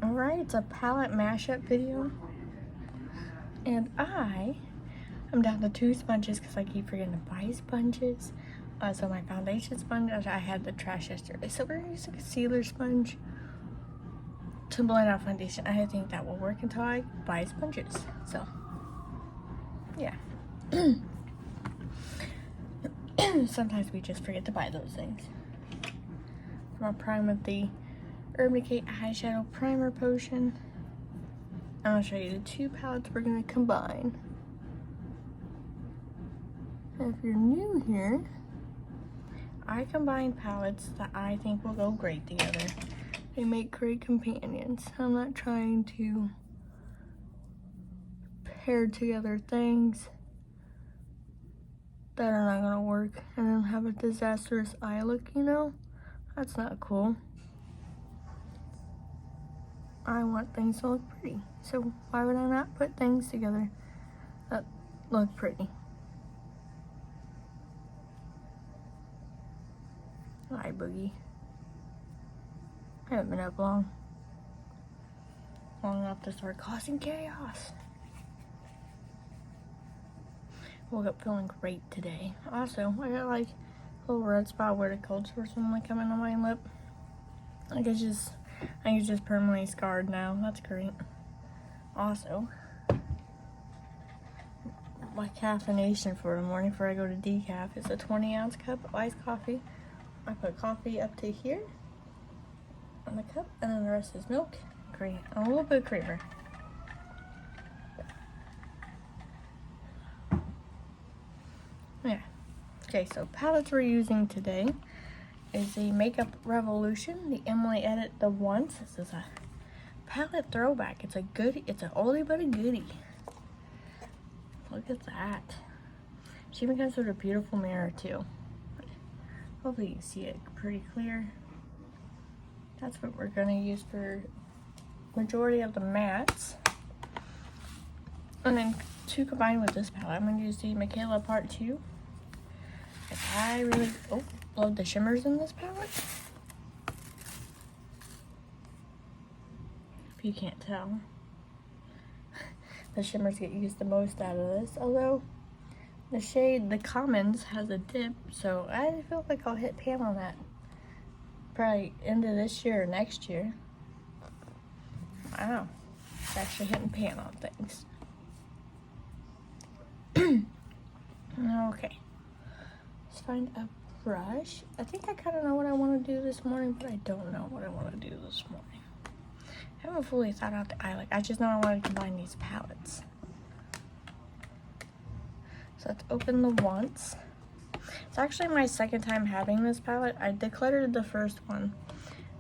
Alright, it's a palette mashup video. And I'm down to 2 sponges because I keep forgetting to buy sponges. So my foundation sponge, I had the trash yesterday. So we're using a concealer sponge to blend out foundation. I think that will work until I buy sponges. So, yeah. Sometimes we just forget to buy those things. I'm gonna prime with the Urban Decay eyeshadow primer potion. I'm gonna show you the 2 palettes we're gonna combine. And if you're new here, I combine palettes that I think will go great together. They make great companions. I'm not trying to pair together things that are not gonna work and then have a disastrous eye look, you know? That's not cool. I want things to look pretty. So why would I not put things together that look pretty? Eye boogie. I haven't been up long enough to start causing chaos. Woke up feeling great today. Also, I got like a little red spot where the cold sores normally come in on my lip. I think it's just permanently scarred now. That's great. Also, my caffeination for the morning before I go to decaf is a 20-ounce cup of iced coffee. I put coffee up to here on the cup, and then the rest is milk, cream, and a little bit of creamer. Yeah. Okay, so palettes we're using today is the Makeup Revolution, the Emily Edit the Once. This is a palette throwback. It's an oldie but a goodie. Look at that. She even comes with a beautiful mirror too. Hopefully you can see it pretty clear. That's what we're gonna use for majority of the mattes. And then to combine with this palette, I'm gonna use the Mikayla Part 2. And I really love the shimmers in this palette. If you can't tell. The shimmers get used the most out of this. Although the shade, the Commons, has a dip, so I feel like I'll hit pan on that. Probably end of this year or next year. Wow. It's actually hitting pan on things. Okay. Let's find a brush. I think I kind of know what I want to do this morning, but I don't know what I want to do this morning. I haven't fully thought out the eye look. I just know I want to combine these palettes. So let's open the Once. It's actually my second time having this palette. I decluttered the first one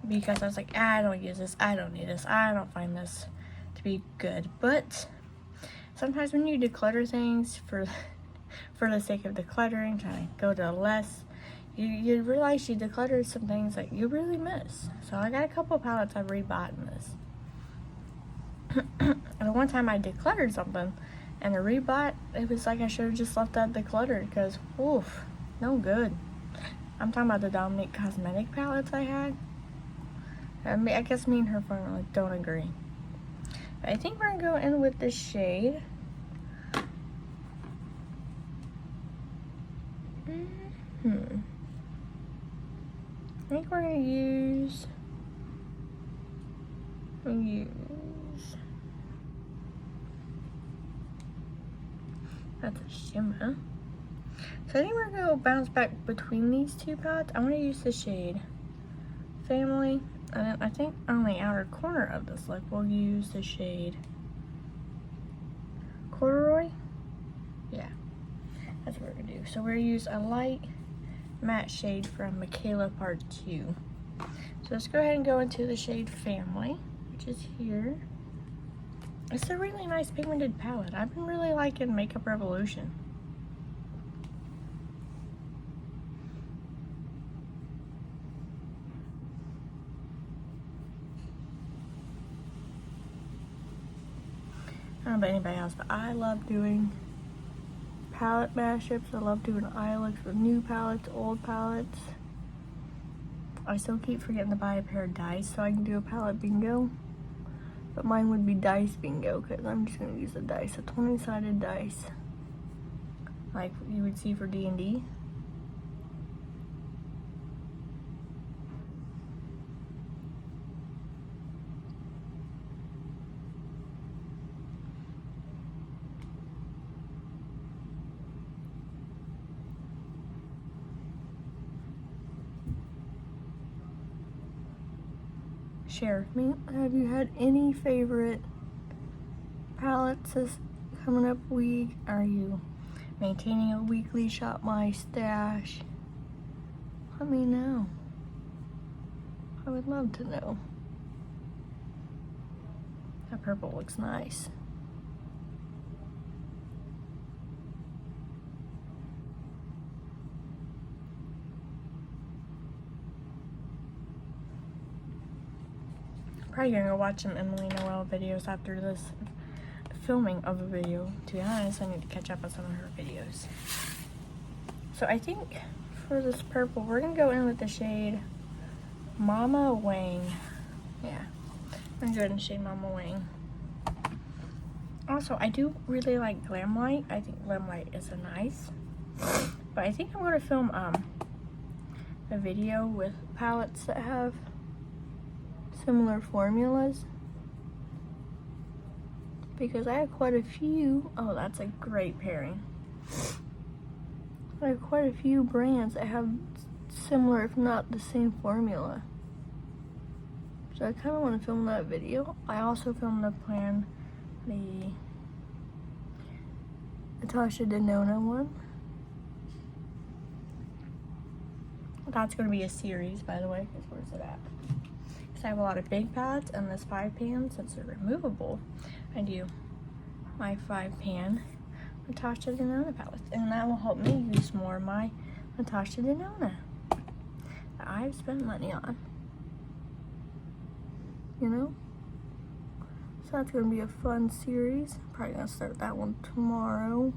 because I was like, I don't use this, I don't need this, I don't find this to be good. But sometimes when you declutter things for the sake of decluttering, trying to go to less, you realize you decluttered some things that you really miss. So I got a couple palettes I've rebought in this. And one time I decluttered something and the rebought, it was like I should have just left that decluttered because, oof, no good. I'm talking about the Dominique Cosmetic palettes I had. I guess me and her formula don't agree. But I think we're gonna go in with the shade. I think we're gonna use that's a shimmer. So I think we're gonna go bounce back between these 2 palettes. I'm gonna use the shade Family, and then I think on the outer corner of this look we'll use the shade Corduroy. Yeah, that's what we're gonna do. So we're gonna use a light matte shade from Mikayla Part 2. So let's go ahead and go into the shade Family, which is here. It's a really nice pigmented palette. I've been really liking Makeup Revolution. I don't know about anybody else, but I love doing palette mashups. I love doing eye looks with new palettes, old palettes. I still keep forgetting to buy a pair of dice so I can do a palette bingo. But mine would be dice bingo because I'm just going to use a dice, a 20-sided dice. Like you would see for D&D. Share with me, have you had any favorite palettes this coming up week? Are you maintaining a weekly shop my stash? Let me know. I would love to know. That purple looks nice. Probably gonna go watch some Emily Noel videos after this filming of a video. To be honest, I need to catch up on some of her videos. So I think for this purple, we're gonna go in with the shade Mama Wang. Yeah, I'm gonna go ahead and shade Mama Wang. Also, I do really like Glamlite. I think Glamlite is a nice. But I think I'm gonna film a video with palettes that have similar formulas, because I have quite a few. Oh, that's a great pairing. I have quite a few brands that have similar, if not the same formula. So I kind of want to film that video. I also filmed the plan, the Natasha Denona one. That's going to be a series, by the way, because where's it at? Because I have a lot of big palettes, and this 5-pan, since they're removable, I do my 5-pan Natasha Denona palettes, and that will help me use more of my Natasha Denona that I've spent money on. You know? So that's going to be a fun series. Probably going to start that one tomorrow.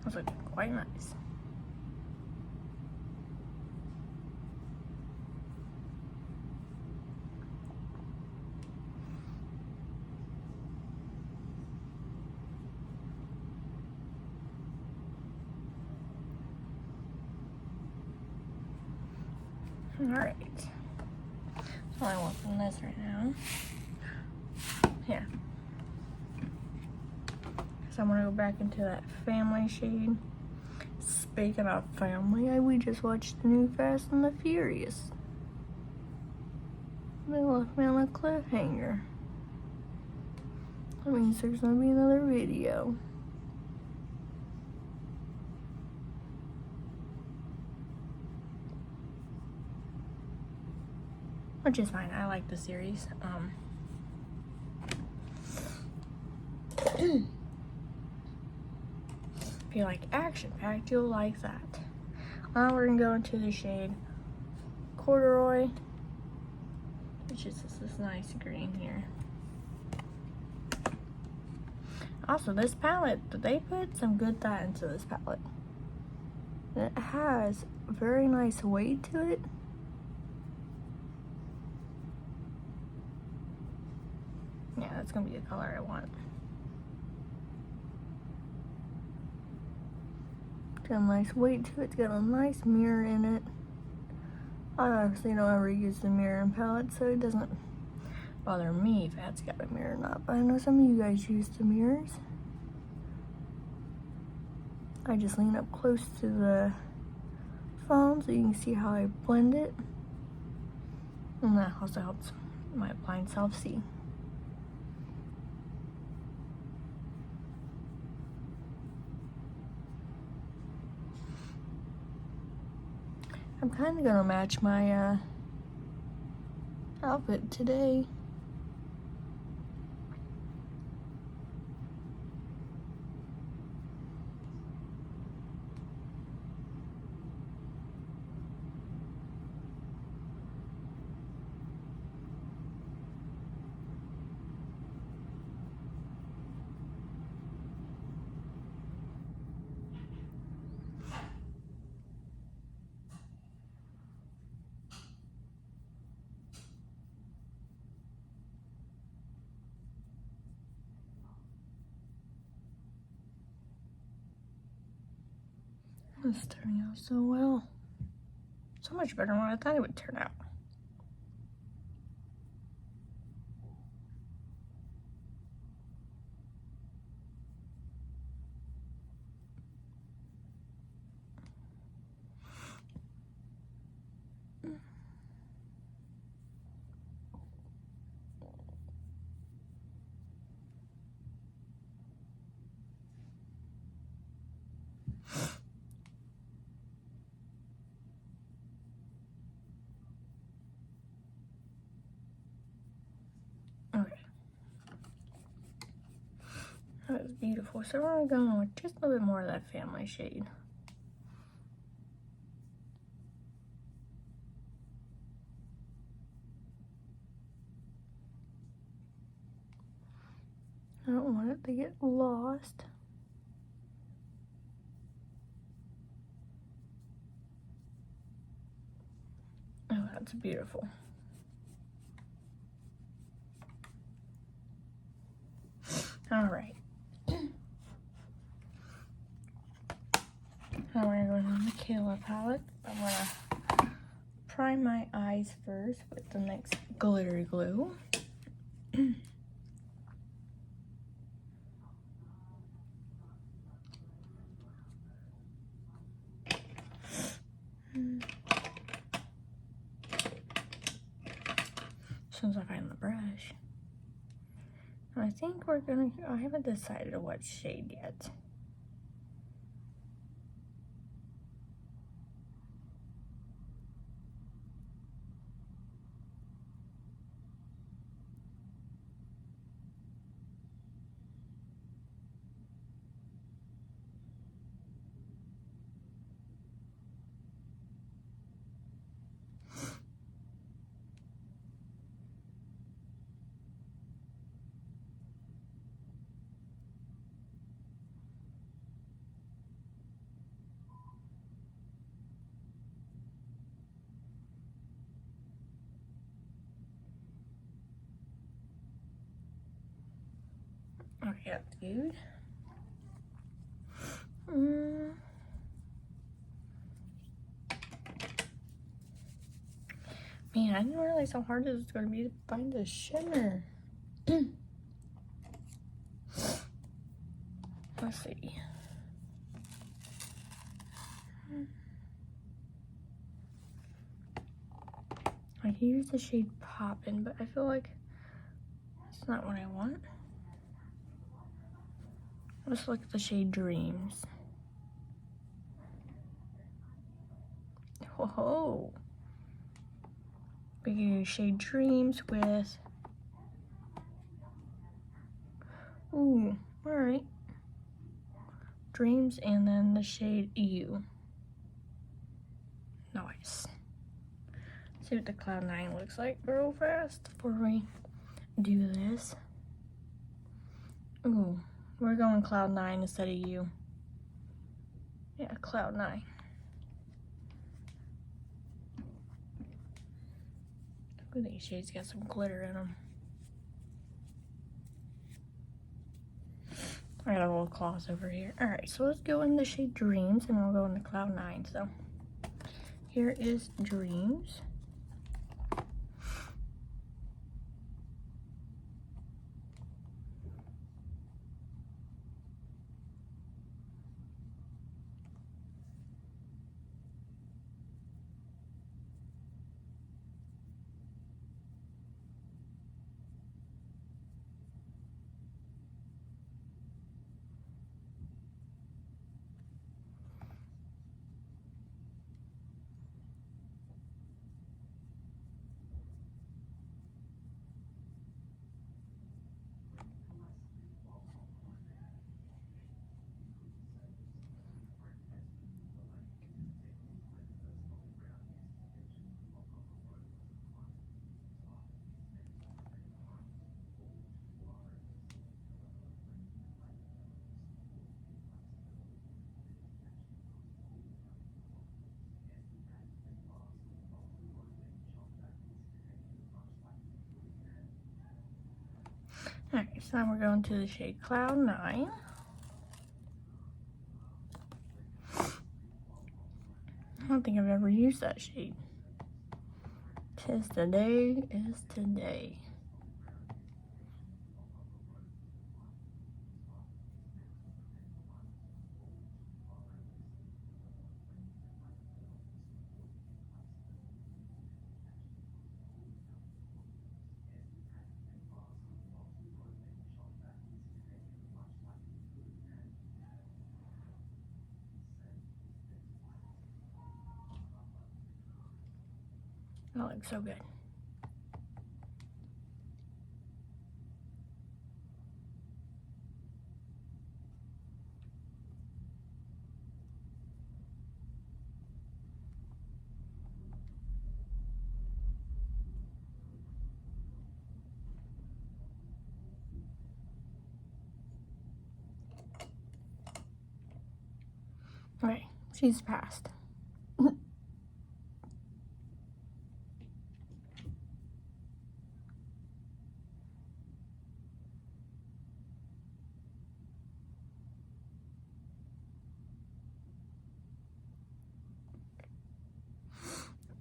That's looking quite nice. Alright. That's all I want from this right now. Here. So I'm gonna go back into that family shade. Speaking of family, we just watched the new Fast and the Furious. They left me on a cliffhanger. That means there's gonna be another video. Which is fine, I like the series. If you like action-packed, you'll like that. Now we're gonna go into the shade Corduroy, which is just this nice green here. Also, this palette, they put some good thought into this palette. It has a very nice weight to it. Yeah, that's gonna be the color I want. It's got a nice weight to it. It's got a nice mirror in it. I obviously don't ever use the mirror in palettes, so it doesn't bother me if it's got a mirror or not. But I know some of you guys use the mirrors. I just lean up close to the phone so you can see how I blend it. And that also helps my blind self see. I'm kind of gonna match my outfit today. This is turning out so well. So much better than what I thought it would turn out. Okay. That was beautiful. So we're going on with just a little bit more of that family shade. I don't want it to get lost. Oh, that's beautiful. All right. Now we're going on the Mikayla palette. I'm gonna prime my eyes first with the next glittery glue. As soon as I find the brush. I think we're gonna, I haven't decided what shade yet. Okay, that's good. Man, I didn't realize how hard it was going to be to find the shimmer. Let's see. Like, here's the shade Poppin', but I feel like it's not what I want. Let's look at the shade Dreams. Whoa. We can use shade Dreams with, ooh, alright. Dreams and then the shade You. Nice. See what the Cloud 9 looks like real fast before we do this. Ooh, we're going Cloud 9 instead of You. Yeah, Cloud 9. Look at these shades, got some glitter in them. I got a little claws over here. Alright, so let's go in the shade Dreams and we'll go into Cloud 9. So here is Dreams. Alright, so now we're going to the shade Cloud 9. I don't think I've ever used that shade. Tis the day is today. That looks so good. Okay, she's passed.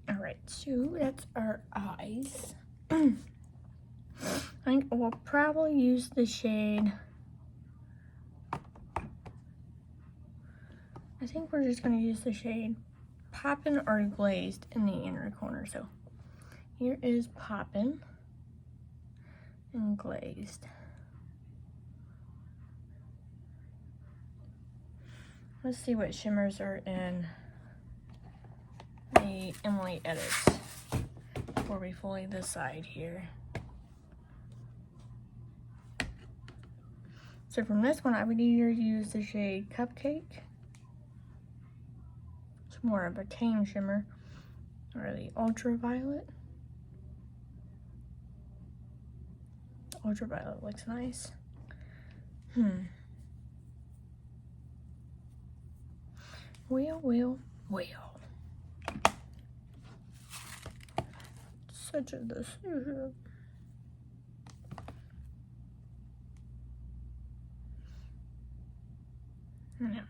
Alright, so that's our eyes. I think we'll probably use the shade. I think we're just going to use the shade Poppin' or Glazed in the inner corner. So here is Poppin' and Glazed. Let's see what shimmers are in the Emily edits before we fully decide here. So from this one, I would either use the shade Cupcake. It's more of a tame shimmer. Or the Ultraviolet. The Ultraviolet looks nice. Well. Such a decision. Yeah.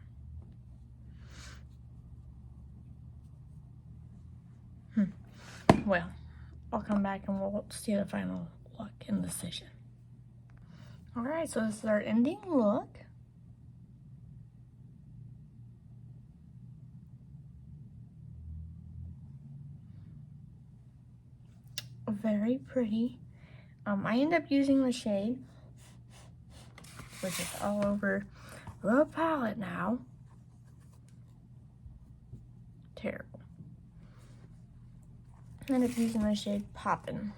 Well, I'll come back and we'll see the final look and decision. Alright, so this is our ending look. Very pretty. I end up using the shade, which is all over the palette now. Terrible. I end up using the shade Poppin'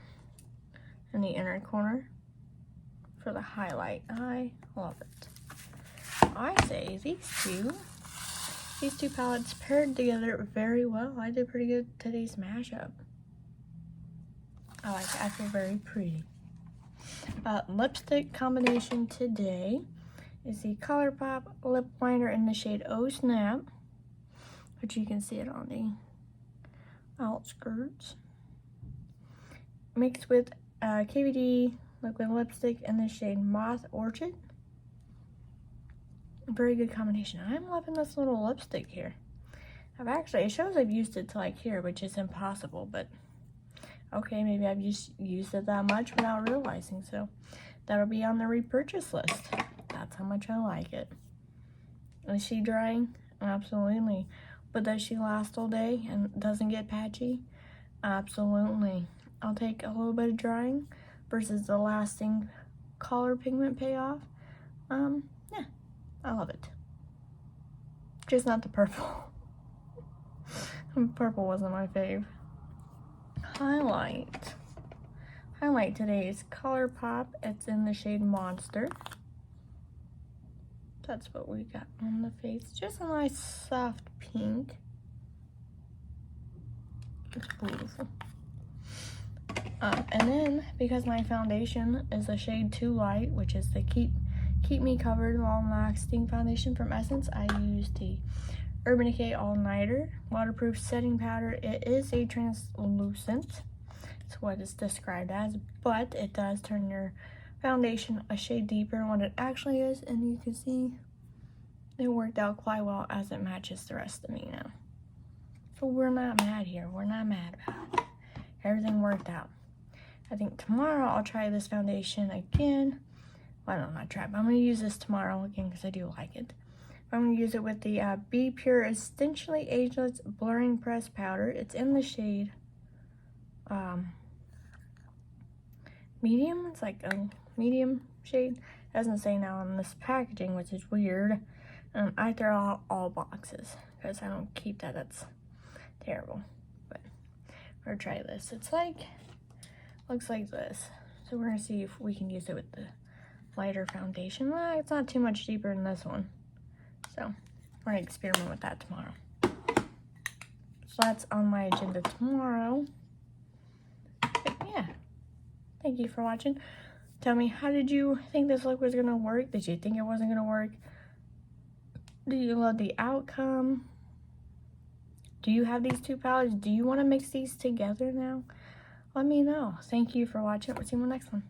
in the inner corner for the highlight. I love it. I say these two palettes paired together very well. I did pretty good today's mashup. I like it. I feel very pretty. Lipstick combination today is the ColourPop lip liner in the shade Oh Snap, which you can see it on the outskirts, mixed with KVD liquid lipstick in the shade Moth Orchid. Very good combination. I'm loving this little lipstick here. It shows I've used it to like here, which is impossible, but okay, maybe I've just used it that much without realizing, so that'll be on the repurchase list. That's how much I like it. Is she drying? Absolutely. But does she last all day and doesn't get patchy? Absolutely. I'll take a little bit of drying versus the lasting color pigment payoff. Yeah, I love it. Just not the purple. Purple wasn't my fave. Highlight today is ColourPop. It's in the shade Monster. That's what we got on the face. Just a nice soft pink. It's beautiful. And then, because my foundation is a shade Too Light, which is the Keep Me Covered Long Lasting Foundation from Essence, I used the Urban Decay All Nighter Waterproof Setting Powder. It is a translucent. It's what it's described as, but it does turn your foundation a shade deeper than what it actually is, and you can see it worked out quite well as it matches the rest of me now. So we're not mad here. We're not mad about it. Everything worked out. I think tomorrow I'll try this foundation again. Well, no, not try, but I'm going to use this tomorrow again because I do like it. I'm going to use it with the Be Pure Essentially Ageless Blurring Press Powder. It's in the shade medium. It's like a medium shade. It doesn't say now on this packaging, which is weird. I throw out all boxes because I don't keep that. That's terrible. But we're going to try this. It's like, looks like this. So we're going to see if we can use it with the lighter foundation. Well, it's not too much deeper than this one. So we're going to experiment with that tomorrow. So that's on my agenda tomorrow. But yeah. Thank you for watching. Tell me, how did you think this look was going to work? Did you think it wasn't going to work? Do you love the outcome? Do you have these two palettes? Do you want to mix these together now? Let me know. Thank you for watching. We'll see you in the next one.